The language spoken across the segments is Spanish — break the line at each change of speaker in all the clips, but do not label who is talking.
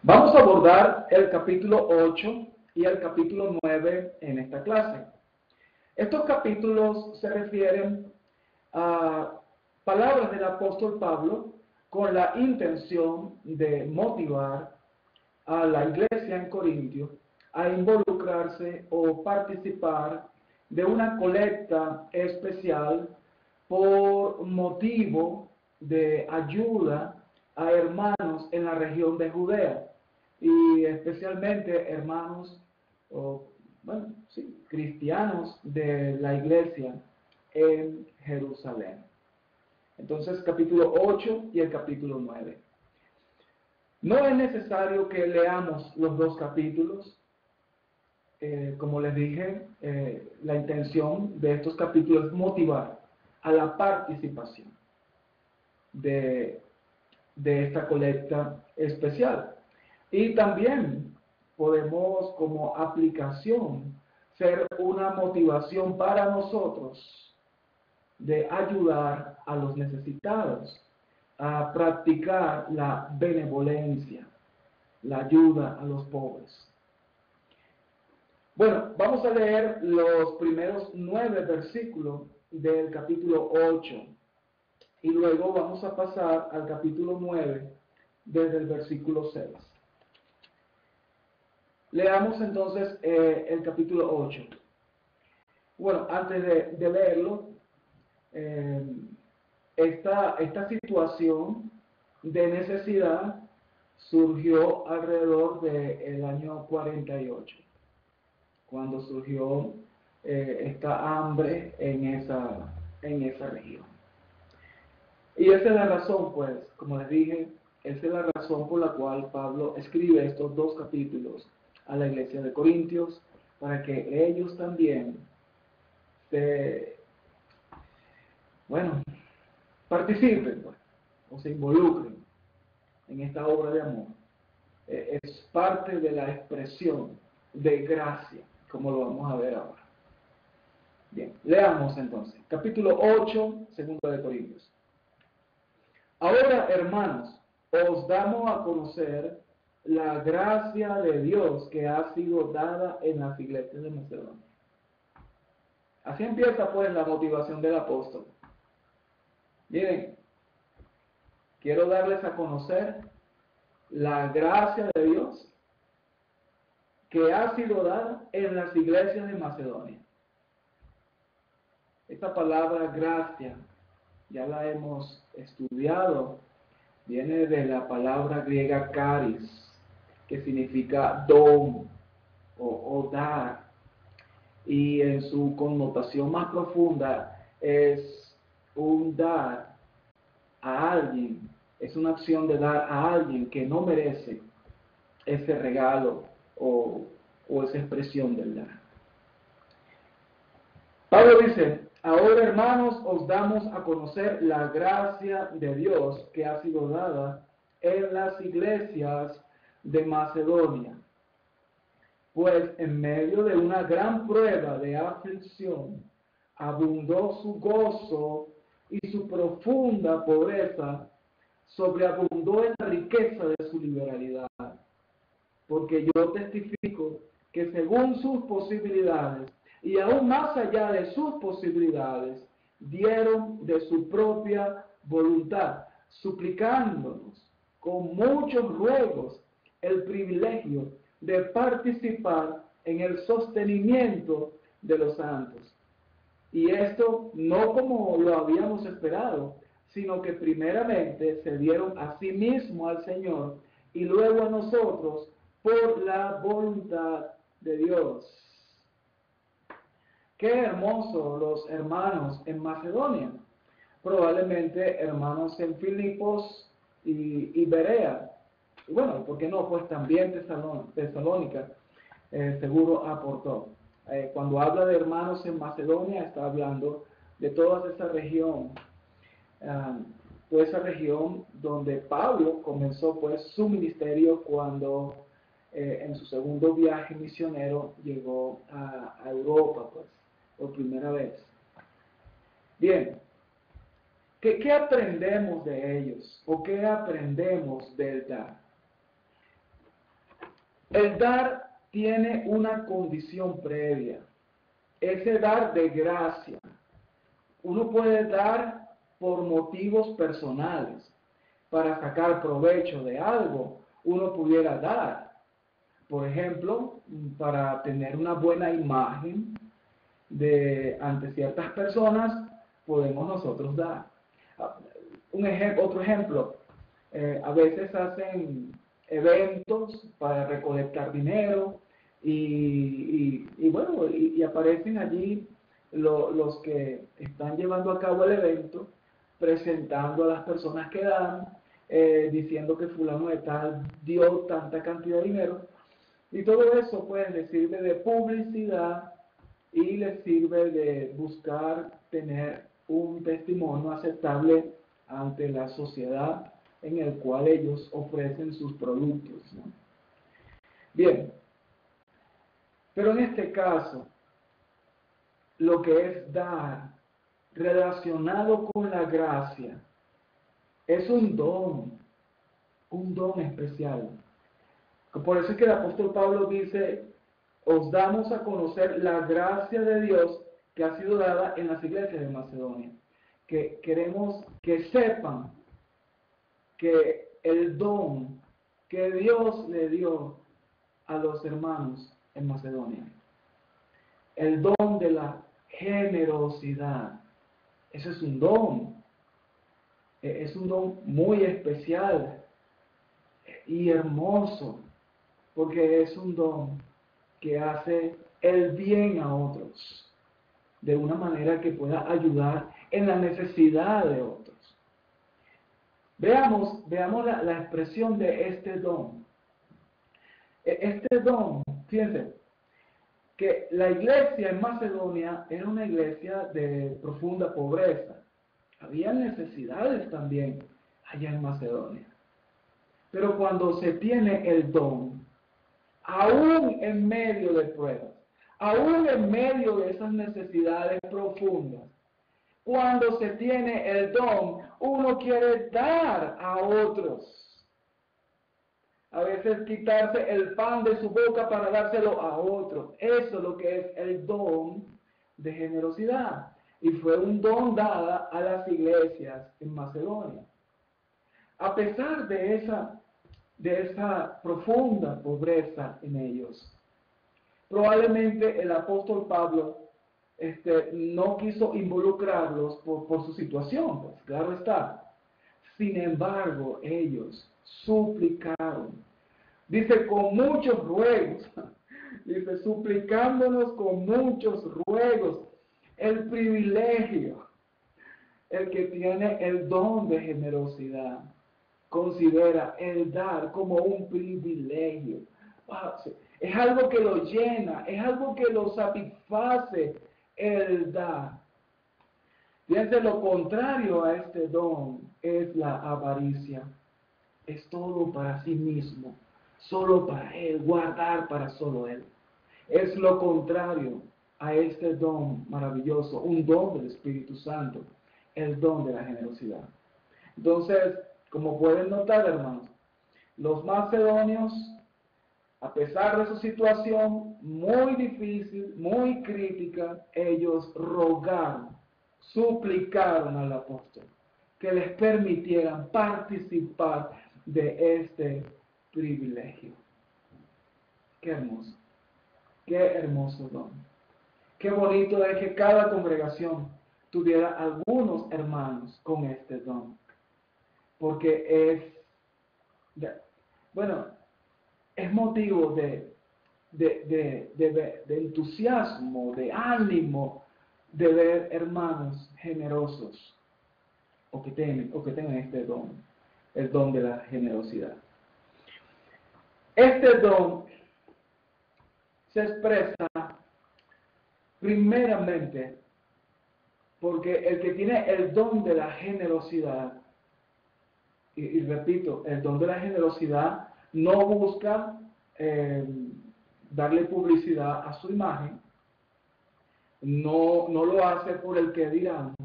Vamos a abordar el capítulo 8 y el capítulo 9 en esta clase. Estos capítulos se refieren a palabras del apóstol Pablo con la intención de motivar a la iglesia en Corintio a involucrarse o participar de una colecta especial por motivo de ayuda a hermanos en la región de Judea y especialmente hermanos cristianos de la iglesia en Jerusalén. Entonces, capítulo 8 y el capítulo 9. No es necesario que leamos los dos capítulos. Como les dije, la intención de estos capítulos es motivar a la participación de esta colecta especial. Y también podemos, como aplicación, ser una motivación para nosotros de ayudar a los necesitados, a practicar la benevolencia, la ayuda a los pobres. Bueno, vamos a leer los primeros 9 versículos del capítulo 8 y luego vamos a pasar al capítulo 9 desde el versículo 6. Leamos entonces el capítulo 8. Bueno, antes de leerlo, esta situación de necesidad surgió alrededor del año 48, cuando surgió esta hambre en esa región. Y esa es la razón, pues, como les dije, esa es la razón por la cual Pablo escribe estos 2 capítulos a la iglesia de Corintios, para que ellos también participen, pues, o se involucren en esta obra de amor. Es parte de la expresión de gracia, como lo vamos a ver ahora. Bien, leamos entonces. Capítulo 8, 2 de Corintios. Ahora, hermanos, os damos a conocer la gracia de Dios que ha sido dada en las iglesias de Macedonia. Así empieza pues la motivación del apóstol. Miren, quiero darles a conocer la gracia de Dios que ha sido dada en las iglesias de Macedonia. Esta palabra gracia, ya la hemos estudiado, viene de la palabra griega charis, que significa don o dar, y en su connotación más profunda es un dar a alguien, es una acción de dar a alguien que no merece ese regalo o esa expresión del dar. Pablo dice: ahora, hermanos, os damos a conocer la gracia de Dios que ha sido dada en las iglesias de Macedonia. Pues en medio de una gran prueba de aflicción, abundó su gozo y su profunda pobreza sobreabundó en la riqueza de su liberalidad. Porque yo testifico que según sus posibilidades, y aún más allá de sus posibilidades, dieron de su propia voluntad, suplicándonos con muchos ruegos el privilegio de participar en el sostenimiento de los santos. Y esto no como lo habíamos esperado, sino que primeramente se dieron a sí mismo al Señor y luego a nosotros por la voluntad de Dios. Qué hermoso los hermanos en Macedonia, probablemente hermanos en Filipos y Berea. Y bueno, ¿por qué no? Pues también Tesalónica seguro aportó. Cuando habla de hermanos en Macedonia, está hablando de toda esa región, toda esa región donde Pablo comenzó pues su ministerio cuando en su segundo viaje misionero llegó a Europa, pues, por primera vez. Bien, ¿qué aprendemos de ellos? ¿O qué aprendemos del dar? El dar tiene una condición previa, ese dar de gracia. Uno puede dar por motivos personales, para sacar provecho de algo, uno pudiera dar. Por ejemplo, para tener una buena imagen ante ciertas personas, podemos nosotros dar. Otro ejemplo, a veces hacen eventos para recolectar dinero y aparecen allí los que están llevando a cabo el evento, presentando a las personas que dan, diciendo que fulano de tal dio tanta cantidad de dinero, y todo eso pues le sirve de publicidad y les sirve de buscar tener un testimonio aceptable ante la sociedad en el cual ellos ofrecen sus productos, ¿no? Bien, pero en este caso, lo que es dar relacionado con la gracia, es un don especial. Por eso es que el apóstol Pablo dice, os damos a conocer la gracia de Dios que ha sido dada en las iglesias de Macedonia. Que queremos que sepan que el don que Dios le dio a los hermanos en Macedonia, el don de la generosidad, ese es un don muy especial y hermoso, porque es un don que hace el bien a otros, de una manera que pueda ayudar en la necesidad de otros. Veamos la expresión de este don. Este don, fíjense, que la iglesia en Macedonia era una iglesia de profunda pobreza. Había necesidades también allá en Macedonia. Pero cuando se tiene el don, aún en medio de pruebas, aún en medio de esas necesidades profundas, cuando se tiene el don, uno quiere dar a otros. A veces quitarse el pan de su boca para dárselo a otros. Eso es lo que es el don de generosidad. Y fue un don dada a las iglesias en Macedonia. A pesar de esa profunda pobreza en ellos, probablemente el apóstol Pablo no quiso involucrarlos por su situación, pues claro está. Sin embargo, ellos suplicaron, dice, con muchos ruegos, dice, suplicándonos con muchos ruegos, el privilegio, el que tiene el don de generosidad, considera el dar como un privilegio. Es algo que lo llena, es algo que lo satisface el dar. Fíjense, lo contrario a este don es la avaricia. Es todo para sí mismo, solo para él, guardar para solo él. Es lo contrario a este don maravilloso, un don del Espíritu Santo, el don de la generosidad. Entonces, como pueden notar, hermanos, los macedonios, a pesar de su situación muy difícil, muy crítica, ellos rogaron, suplicaron al apóstol que les permitieran participar de este privilegio. Qué hermoso don. Qué bonito es que cada congregación tuviera algunos hermanos con este don. Porque es motivo de entusiasmo, de ánimo, de ver hermanos generosos o que tengan este don, el don de la generosidad. Este don se expresa primeramente porque el que tiene el don de la generosidad, y repito, el don de la generosidad no busca darle publicidad a su imagen, no lo hace por el que dirán,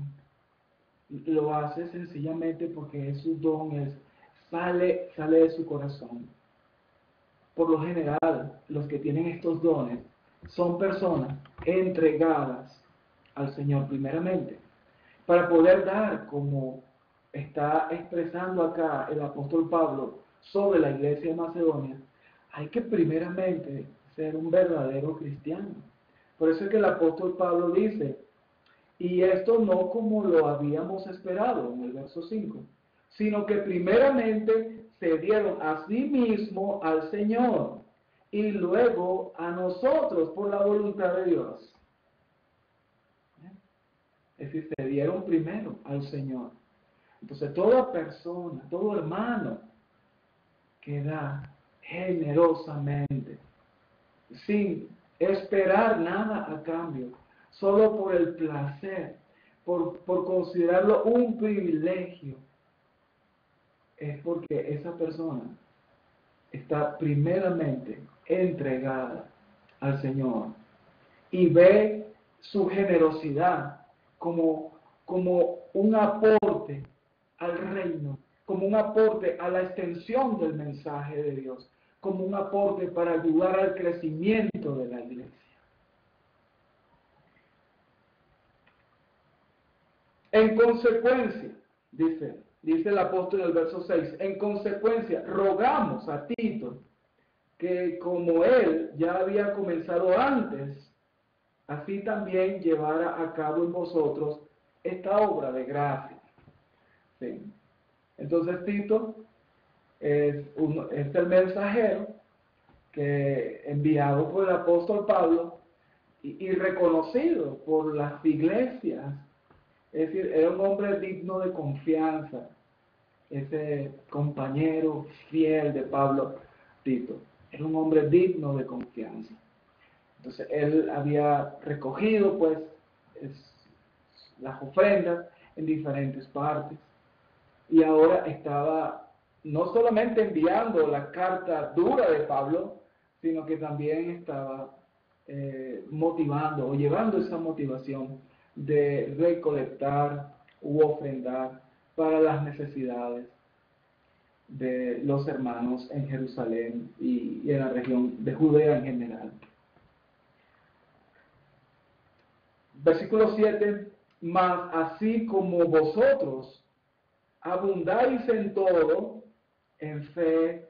lo hace sencillamente porque su don sale de su corazón. por lo general, los que tienen estos dones son personas entregadas al Señor primeramente, para poder dar, como está expresando acá el apóstol Pablo sobre la iglesia de Macedonia, hay que primeramente ser un verdadero cristiano. Por eso es que el apóstol Pablo dice, y esto no como lo habíamos esperado en el verso 5, sino que primeramente se dieron a sí mismo al Señor y luego a nosotros por la voluntad de Dios. Es decir, se dieron primero al Señor. Entonces toda persona, todo hermano que da generosamente, sin esperar nada a cambio, solo por el placer, por considerarlo un privilegio, es porque esa persona está primeramente entregada al Señor y ve su generosidad como un aporte al reino, como un aporte a la extensión del mensaje de Dios, como un aporte para ayudar al crecimiento de la iglesia. En consecuencia, dice el apóstol en el verso 6, en consecuencia, rogamos a Tito que como él ya había comenzado antes, así también llevara a cabo en vosotros esta obra de gracia. ¿Sí? Entonces Tito es el mensajero que enviado por el apóstol Pablo y reconocido por las iglesias. Es decir, era un hombre digno de confianza, ese compañero fiel de Pablo, Tito. Era un hombre digno de confianza. Entonces él había recogido pues las ofrendas en diferentes partes y ahora estaba no solamente enviando la carta dura de Pablo, sino que también estaba motivando o llevando esa motivación de recolectar u ofrendar para las necesidades de los hermanos en Jerusalén y en la región de Judea en general. Versículo 7, mas así como vosotros abundáis en todo, en fe,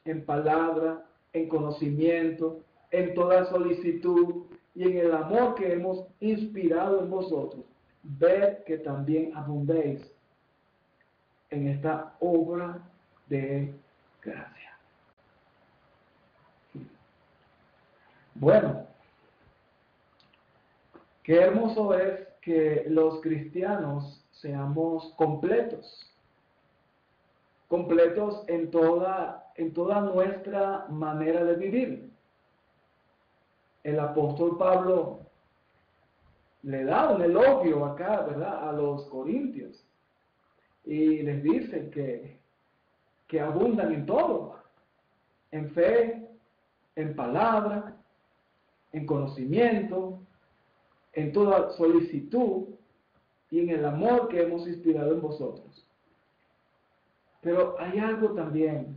en palabra, en conocimiento, en toda solicitud y en el amor que hemos inspirado en vosotros, ved que también abundéis en esta obra de gracia. Bueno, qué hermoso es que los cristianos seamos completos en toda nuestra manera de vivir. El apóstol Pablo le da un elogio acá, ¿verdad?, a los corintios y les dice que abundan en todo, en fe, en palabra, en conocimiento, en toda solicitud y en el amor que hemos inspirado en vosotros. Pero hay algo también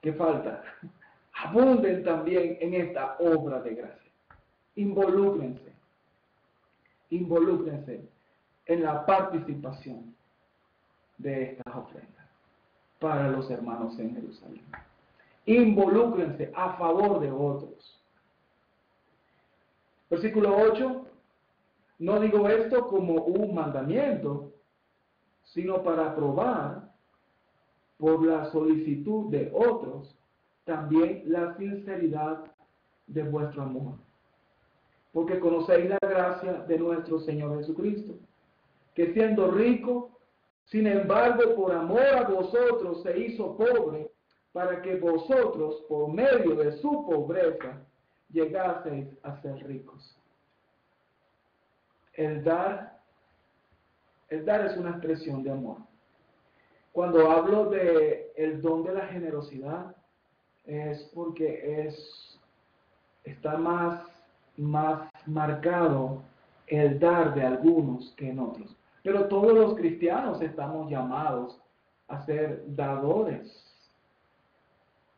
que falta. Abunden también en esta obra de gracia. Involúcrense en la participación de estas ofrendas para los hermanos en Jerusalén. Involúcrense a favor de otros. Versículo 8, no digo esto como un mandamiento, sino para probar por la solicitud de otros también la sinceridad de vuestro amor. Porque conocéis la gracia de nuestro Señor Jesucristo, que siendo rico, sin embargo, por amor a vosotros se hizo pobre, para que vosotros, por medio de su pobreza, llegaseis a ser ricos. El dar es una expresión de amor. Cuando hablo de el don de la generosidad, es porque está más marcado el dar de algunos que en otros. Pero todos los cristianos estamos llamados a ser dadores.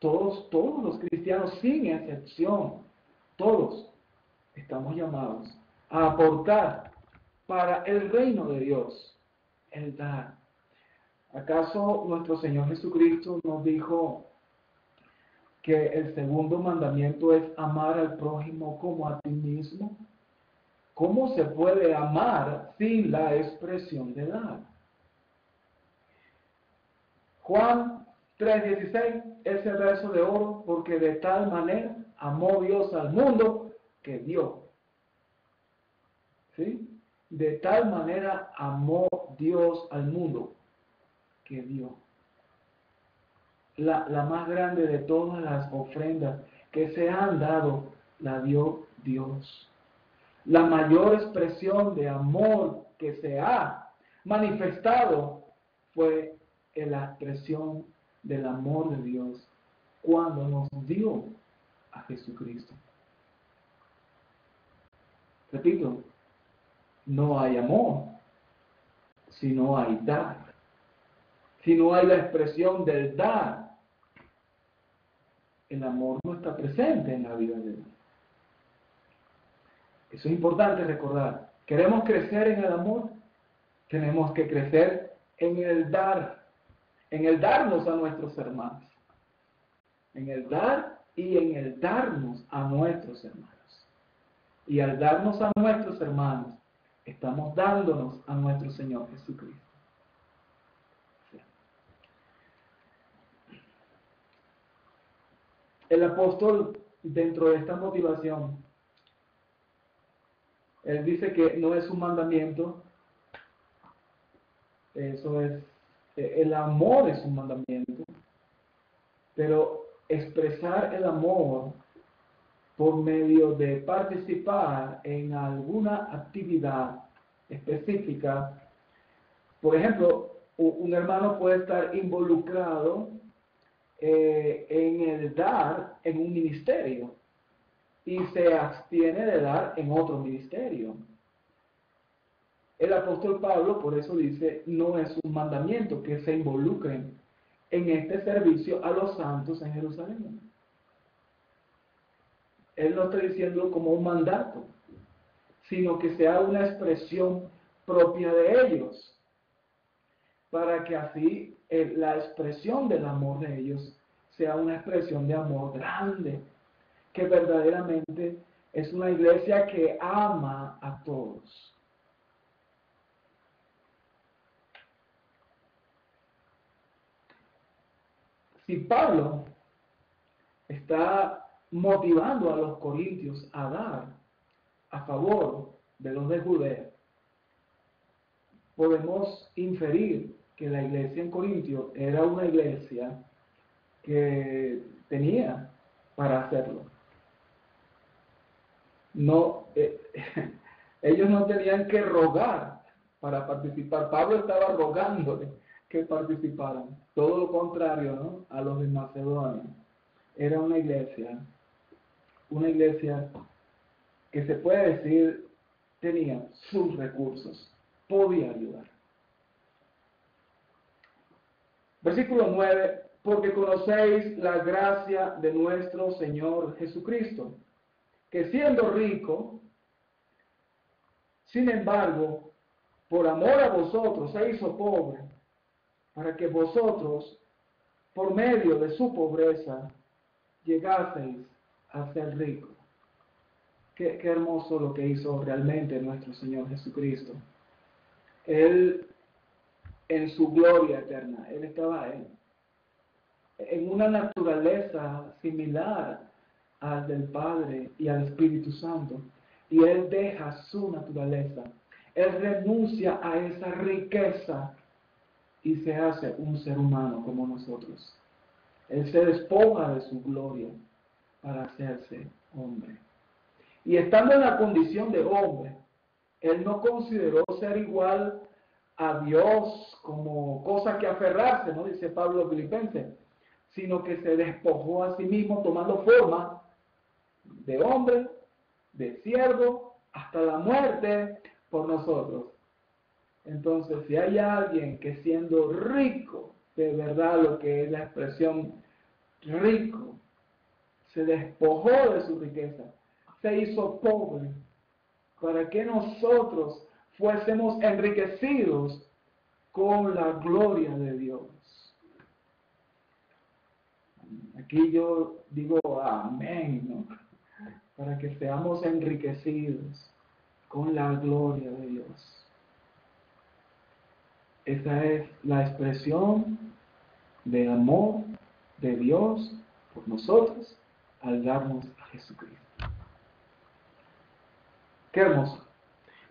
todos los cristianos, sin excepción, todos estamos llamados a aportar para el reino de Dios, el dar. ¿Acaso nuestro Señor Jesucristo nos dijo que el segundo mandamiento es amar al prójimo como a ti mismo? ¿Cómo se puede amar sin la expresión de dar? Juan 3:16, ese verso de oro, porque de tal manera amó Dios al mundo que dio. ¿Sí? De tal manera amó Dios al mundo que dio. La más grande de todas las ofrendas que se han dado, la dio Dios. La mayor expresión de amor que se ha manifestado fue en la expresión del amor de Dios cuando nos dio a Jesucristo. Repito, no hay amor si no hay dar, si no hay la expresión del dar. El amor no está presente en la vida de Dios. Eso es importante recordar. ¿Queremos crecer en el amor? Tenemos que crecer en el dar, en el darnos a nuestros hermanos, en el dar y en el darnos a nuestros hermanos. Y al darnos a nuestros hermanos, estamos dándonos a nuestro Señor Jesucristo. El apóstol, dentro de esta motivación, él dice que no es un mandamiento, eso es, el amor es un mandamiento, pero expresar el amor por medio de participar en alguna actividad específica. Por ejemplo, un hermano puede estar involucrado en el dar en un ministerio y se abstiene de dar en otro ministerio. El apóstol Pablo por eso dice, no es un mandamiento que se involucren en este servicio a los santos en Jerusalén. Él no está diciendo como un mandato, sino que sea una expresión propia de ellos, para que así la expresión del amor de ellos sea una expresión de amor grande, que verdaderamente es una iglesia que ama a todos. Si Pablo está motivando a los corintios a dar a favor de los de Judea, podemos inferir que la iglesia en Corintio era una iglesia que tenía para hacerlo. No, ellos no tenían que rogar para participar. Pablo estaba rogándole que participaran. Todo lo contrario, ¿no? A los de Macedonia. Era una iglesia que se puede decir tenía sus recursos, podía ayudar. Versículo 9, porque conocéis la gracia de nuestro Señor Jesucristo, que siendo rico, sin embargo, por amor a vosotros se hizo pobre, para que vosotros, por medio de su pobreza, llegaseis a ser ricos. Qué hermoso lo que hizo realmente nuestro Señor Jesucristo. Él, en su gloria eterna, Él estaba en una naturaleza similar al del Padre y al Espíritu Santo. Y Él deja su naturaleza. Él renuncia a esa riqueza y se hace un ser humano como nosotros. Él se despoja de su gloria para hacerse hombre. Y estando en la condición de hombre, Él no consideró ser igual a Dios como cosa que aferrarse, ¿no? Dice Pablo Filipenses, sino que se despojó a sí mismo tomando forma de hombre, de siervo, hasta la muerte por nosotros. Entonces, si hay alguien que siendo rico, de verdad lo que es la expresión rico, se despojó de su riqueza, se hizo pobre, para que nosotros fuésemos enriquecidos con la gloria de Dios. Aquí yo digo amén, ¿no? Para que seamos enriquecidos con la gloria de Dios. Esa es la expresión de amor de Dios por nosotros al darnos a Jesucristo. Qué hermoso.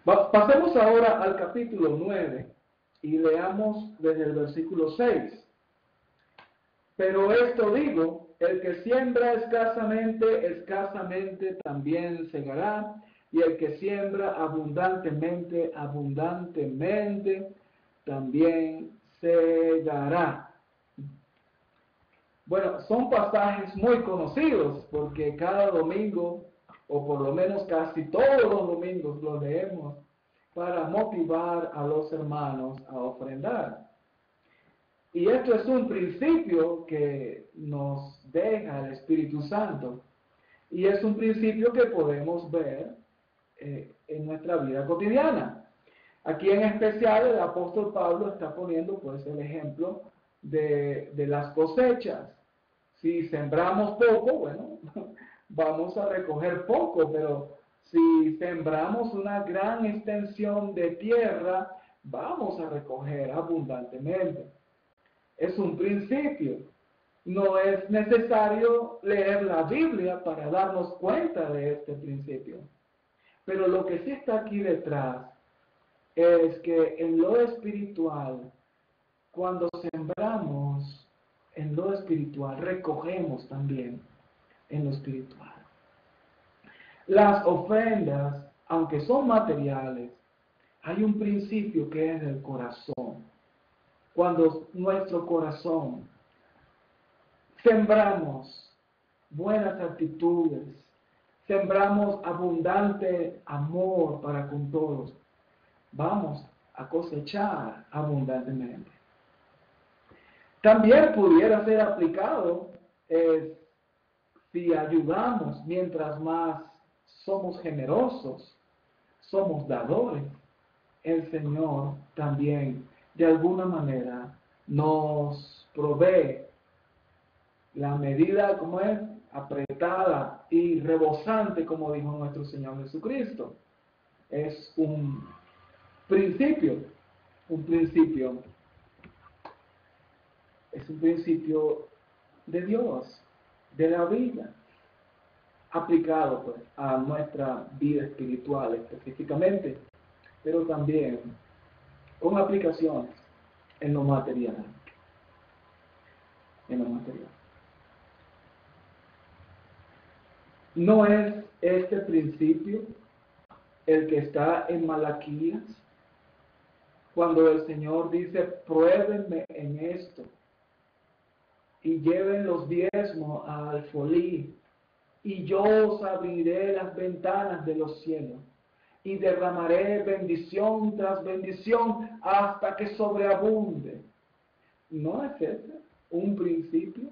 Pasemos ahora al capítulo 9 y leamos desde el versículo 6. Pero esto digo, el que siembra escasamente, escasamente también segará, y el que siembra abundantemente, abundantemente también segará. Bueno, son pasajes muy conocidos, porque cada domingo, o por lo menos casi todos los domingos, los leemos para motivar a los hermanos a ofrendar. Y esto es un principio que nos deja el Espíritu Santo. Y es un principio que podemos ver en nuestra vida cotidiana. Aquí en especial el apóstol Pablo está poniendo pues el ejemplo de las cosechas. Si sembramos poco, bueno, vamos a recoger poco, pero si sembramos una gran extensión de tierra, vamos a recoger abundantemente. Es un principio. No es necesario leer la Biblia para darnos cuenta de este principio. Pero lo que sí está aquí detrás es que en lo espiritual, cuando sembramos en lo espiritual, recogemos también en lo espiritual. Las ofrendas, aunque son materiales, hay un principio que es el corazón. Cuando nuestro corazón sembramos buenas actitudes, sembramos abundante amor para con todos, vamos a cosechar abundantemente. También pudiera ser aplicado si ayudamos, mientras más somos generosos, somos dadores, el Señor también de alguna manera nos provee la medida, como es, apretada y rebosante, como dijo nuestro Señor Jesucristo. Es un principio, es un principio de Dios, de la vida, aplicado pues a nuestra vida espiritual específicamente, pero también con aplicaciones en lo material. ¿No es este principio el que está en Malaquías? Cuando el Señor dice, pruébenme en esto y lleven los diezmos al alfolí, y yo os abriré las ventanas de los cielos y derramaré bendición tras bendición hasta que sobreabunde. ¿No es ese un principio?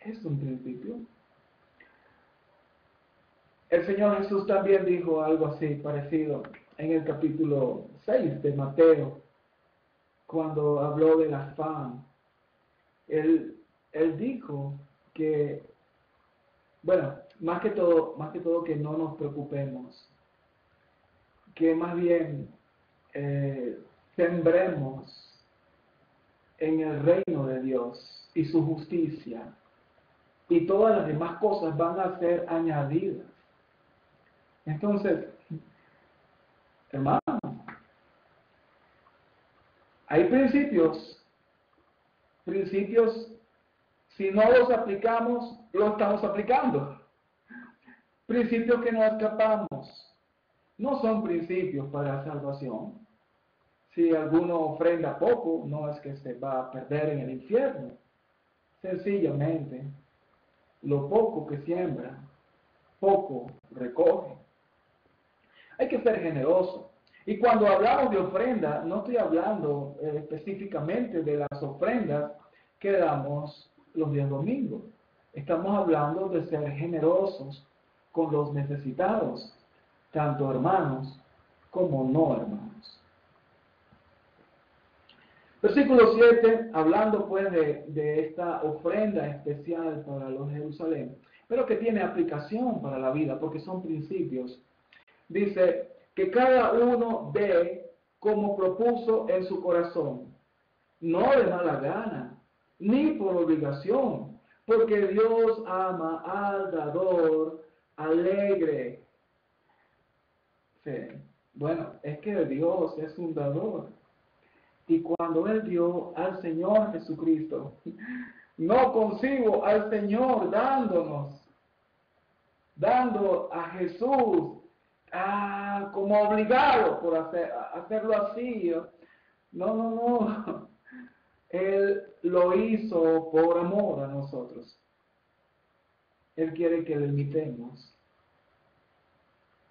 Es un principio. El Señor Jesús también dijo algo así, parecido, en el capítulo 6 de Mateo, cuando habló del afán. Él dijo que, bueno, más que todo que no nos preocupemos, que más bien sembremos en el reino de Dios y su justicia, y todas las demás cosas van a ser añadidas. Entonces, hermanos, hay principios, si no los aplicamos, los estamos aplicando. Principios que no escapamos, no son principios para salvación. Si alguno ofrenda poco, no es que se va a perder en el infierno. Sencillamente, lo poco que siembra, poco recoge. Hay que ser generoso. Y cuando hablamos de ofrenda, no estoy hablando específicamente de las ofrendas que damos los días domingos. Estamos hablando de ser generosos con los necesitados, tanto hermanos como no hermanos. Versículo 7, hablando pues de esta ofrenda especial para los Jerusalén, pero que tiene aplicación para la vida, porque son principios. Dice que cada uno dé como propuso en su corazón, no de mala gana, ni por obligación, porque Dios ama al dador alegre. Sí. Bueno, es que Dios es un dador. Y cuando Él dio al Señor Jesucristo, no concibo al Señor dando a Jesús como obligado por hacerlo así. No, no, no. Él lo hizo por amor a nosotros. Él quiere que le imitemos.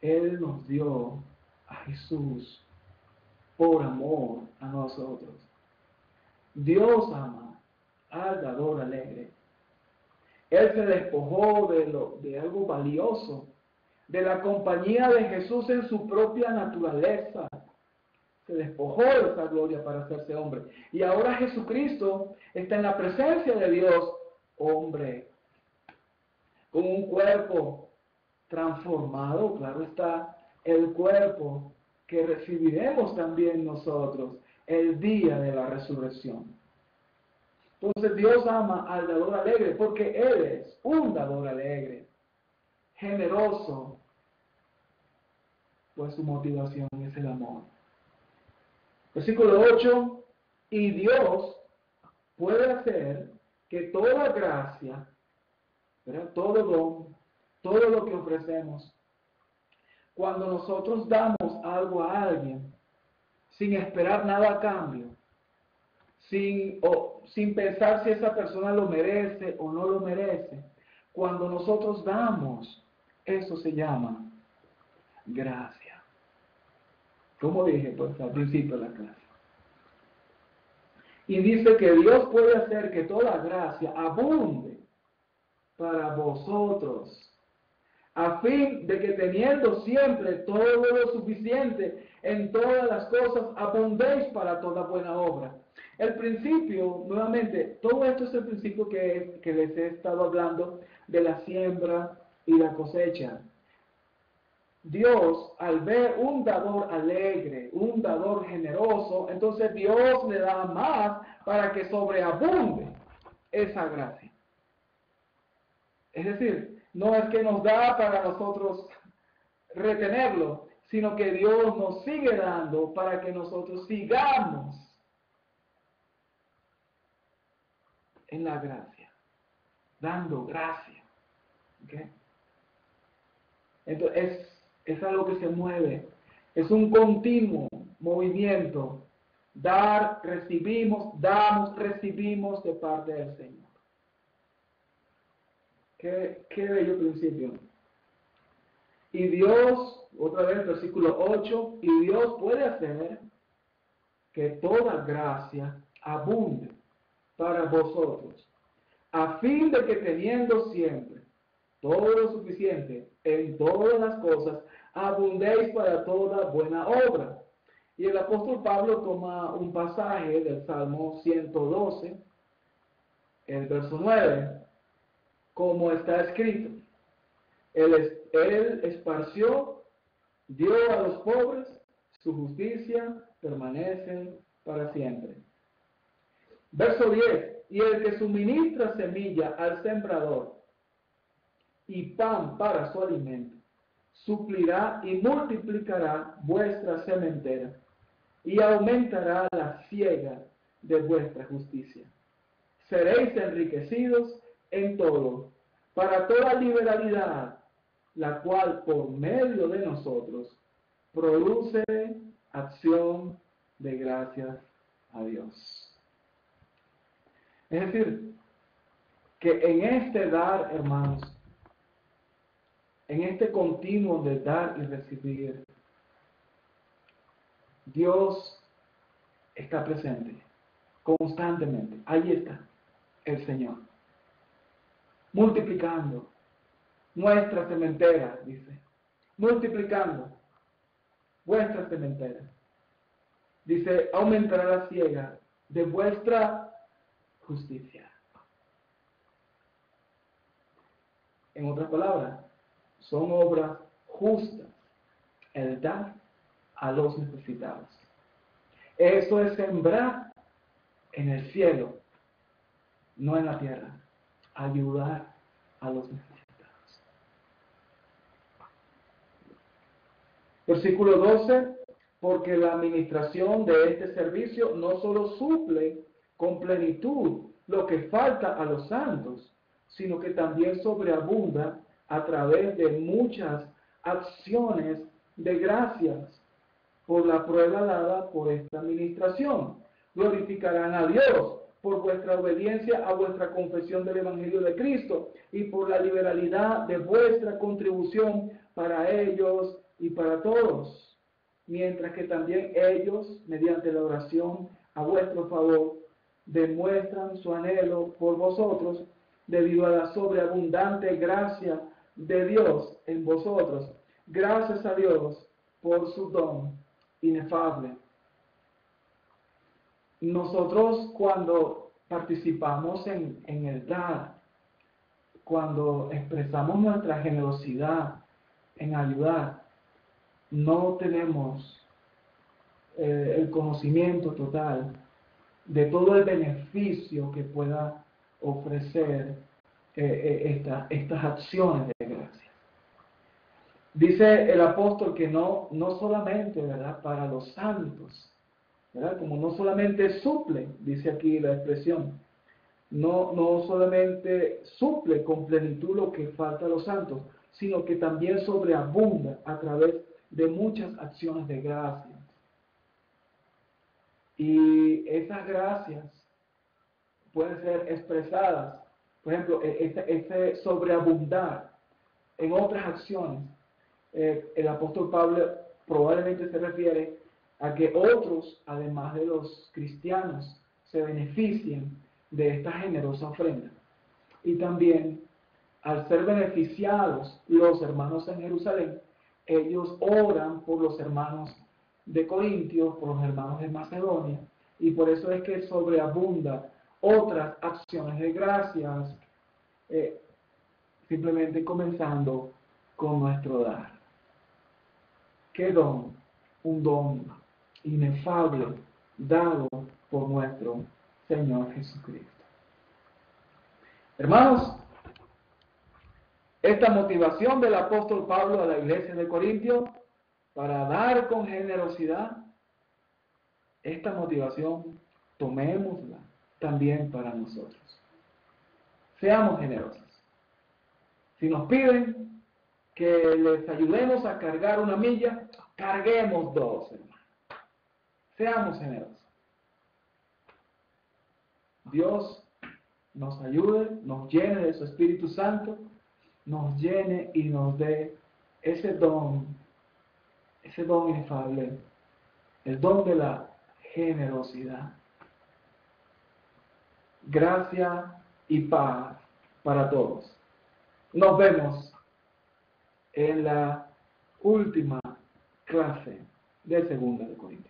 Él nos dio a Jesús por amor a nosotros. Dios ama al dador alegre. Él se despojó de algo valioso, de la compañía de Jesús en su propia naturaleza. Se despojó de esa gloria para hacerse hombre. Y ahora Jesucristo está en la presencia de Dios, hombre, con un cuerpo transformado, claro está, el cuerpo que recibiremos también nosotros el día de la resurrección. Entonces Dios ama al dador alegre porque Él es un dador alegre, generoso, pues su motivación es el amor. Versículo 8, y Dios puede hacer que toda gracia, ¿verdad? Todo don, todo lo que ofrecemos, cuando nosotros damos algo a alguien, sin esperar nada a cambio, sin pensar si esa persona lo merece o no lo merece, cuando nosotros damos, eso se llama gracia. Como dije pues al principio de la clase. Y dice que Dios puede hacer que toda gracia abunde para vosotros, a fin de que teniendo siempre todo lo suficiente en todas las cosas, abundéis para toda buena obra. El principio, nuevamente, todo esto es el principio que les he estado hablando de la siembra y la cosecha. Dios, al ver un dador alegre, un dador generoso, entonces Dios le da más para que sobreabunde esa gracia. Es decir, no es que nos da para nosotros retenerlo, sino que Dios nos sigue dando para que nosotros sigamos en la gracia, dando gracia. ¿Okay? Entonces, es algo que se mueve, es un continuo movimiento. Dar, recibimos, damos, recibimos de parte del Señor. Qué bello principio. Y Dios, otra vez, versículo 8, y Dios puede hacer que toda gracia abunde para vosotros, a fin de que teniendo siempre todo lo suficiente en todas las cosas, abundéis para toda buena obra. Y el apóstol Pablo toma un pasaje del Salmo 112, el verso 9, como está escrito. Él esparció, dio a los pobres, su justicia permanece para siempre. Verso 10, y el que suministra semilla al sembrador y pan para su alimento, suplirá y multiplicará vuestra sementera y aumentará la siega de vuestra justicia. Seréis enriquecidos en todo, para toda liberalidad, la cual por medio de nosotros produce acción de gracias a Dios. Es decir, que en este dar, hermanos, en este continuo de dar y recibir, Dios está presente constantemente. Ahí está el Señor. multiplicando nuestra sementera, dice, multiplicando vuestra sementera. Dice, aumentará la siega de vuestra justicia. En otras palabras, son obras justas, el dar a los necesitados. Eso es sembrar en el cielo, no en la tierra, ayudar a los necesitados. Versículo 12, porque la administración de este servicio no solo suple con plenitud lo que falta a los santos, sino que también sobreabunda a través de muchas acciones de gracias por la prueba dada por esta administración. Glorificarán a Dios por vuestra obediencia a vuestra confesión del Evangelio de Cristo y por la liberalidad de vuestra contribución para ellos y para todos, mientras que también ellos, mediante la oración a vuestro favor, demuestran su anhelo por vosotros debido a la sobreabundante gracia de Dios en vosotros. Gracias a Dios por su don inefable. Nosotros cuando participamos en el dar, cuando expresamos nuestra generosidad en ayudar, no tenemos el conocimiento total de todo el beneficio que pueda ofrecer estas acciones de gracia. Dice el apóstol que no solamente, ¿verdad?, para los santos, ¿verdad?, como no solamente suple, dice aquí la expresión, no solamente suple con plenitud lo que falta a los santos, sino que también sobreabunda a través de muchas acciones de gracias. Y esas gracias pueden ser expresadas, por ejemplo, ese sobreabundar en otras acciones. El apóstol Pablo probablemente se refiere a que otros, además de los cristianos, se beneficien de esta generosa ofrenda. Y también, al ser beneficiados los hermanos en Jerusalén, ellos oran por los hermanos de Corintios, por los hermanos de Macedonia, y por eso es que sobreabunda otras acciones de gracias, simplemente comenzando con nuestro dar. ¿Qué don? Un don inefable dado por nuestro Señor Jesucristo. Hermanos, esta motivación del apóstol Pablo a la iglesia de Corintios para dar con generosidad, esta motivación tomémosla también para nosotros. Seamos generosos. Si nos piden que les ayudemos a cargar una milla, carguemos 2, hermanos. Seamos generosos. Dios nos ayude, nos llene de su Espíritu Santo, nos llene y nos dé ese don inefable, el don de la generosidad. Gracia y paz para todos. Nos vemos en la última clase de 2 de Corintios.